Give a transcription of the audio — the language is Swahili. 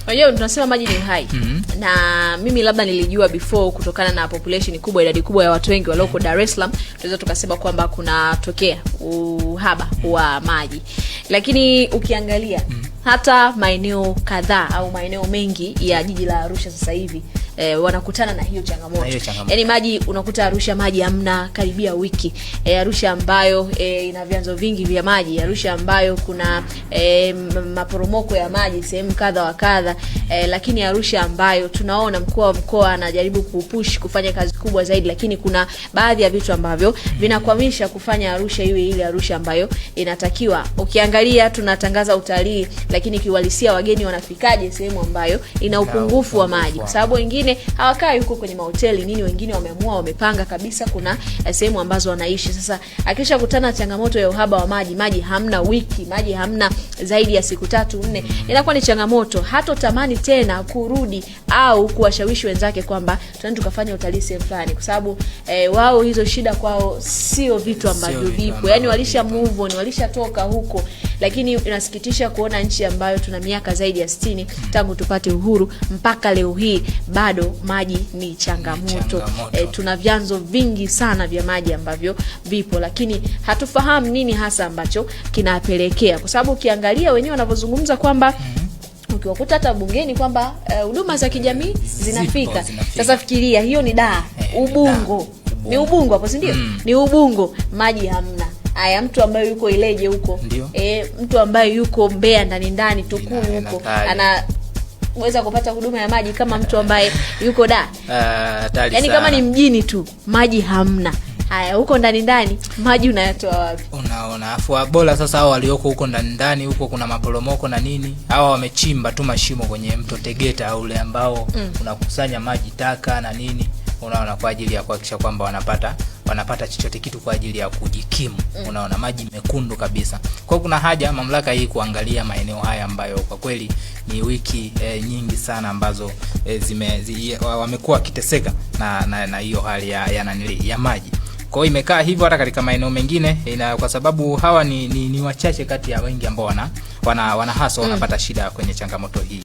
Unajua tunasema maji ni uhai. Na mimi labda nilijua before kutokana na population kubwa, idadi kubwa ya watu wengi walioko Dar es Salaam, tunaweza tukasema kwamba kuna tokea uhaba wa maji. Lakini ukiangalia hata maeneo kadhaa au maeneo mengi ya jiji la Arusha sasa hivi wanakutana na hiyo changamoto. Yaani maji unakuta Arusha maji hamna karibia wiki. Arusha ambayo ina vyanzo vingi vya maji, Arusha ambayo kuna maporomoko ya maji sehemu kadha wa kadha, lakini Arusha ambayo tunaona mkoa anajaribu kupush kufanya kazi kubwa zaidi, lakini kuna baadhi ya vitu ambavyo vinakwamisha kufanya Arusha iwe ile Arusha ambayo inatakiwa. Ukiangalia tunatangaza utalii, lakini kiuhalisia wageni wanafikaje sehemu ambayo ina upungufu wa maji? Kwa sababu wengine hawakai huko kwenye mahoteli nini, wengine wameamua wamepanga kabisa kuna sehemu ambazo wanaishi. Sasa akisha kutana changamoto ya uhaba wa maji hamna wiki, maji hamna zaidi ya siku 3-4, inakuwa ni changamoto. Hato tamani tena kurudi au kuwashawishi wenzake kwamba tunaenda tukafanya utalii sehemu fulani, kwa sababu wao hizo shida kwao sio vitu ambavyo vipo. Yaani walisha move on, walishatoka huko. Lakini inasikitisha kuona nchi ambayo tuna miaka zaidi ya 60 tangu tupate uhuru mpaka leo hii bado maji ni changamoto. Tuna vyanzo vingi sana vya maji ambavyo vipo, lakini hatufahamu nini hasa ambacho kinapelekea. Kwa sababu ukiangalia wenyewe wanavyozungumza kwamba ukiwakuta hata bungeni kwamba huduma za kijamii zinafika. Sasa fikiria hiyo ni Ubungo. Ni Ubungo hapo, si ndio? Ni Ubungo, maji hamna. Aya, mtu ambaye yuko Ileje huko, mtu ambaye yuko Mbeya ndani Tukuru huko, anaweza kupata huduma ya maji kama mtu ambaye yuko yaani kama ni mjini tu maji hamna. Haya, huko ndani maji unayatoa wapi? Unaona, afu bora sasa hao walioko huko ndani huko kuna maporomoko na nini, hawa wamechimba tu mashimo kwenye mto Tegeta au ule ambao unakusanya maji taka na nini, unaona, kwa ajili ya kuhakikisha kwamba wanapata chochote kitu kwa ajili ya kujikimu. Unaona, maji mekundu kabisa. Kwa kuna haja mamlaka hii kuangalia maeneo haya ambayo kwa kweli ni wiki nyingi sana ambazo wamekuwa kiteseka na hiyo hali ya maji. Kwa hiyo imekaa hivyo hata katika maeneo mengine, kwa sababu hawa ni wachache kati ya wengi ambao wana hasa wanapata shida kwenye changamoto hii.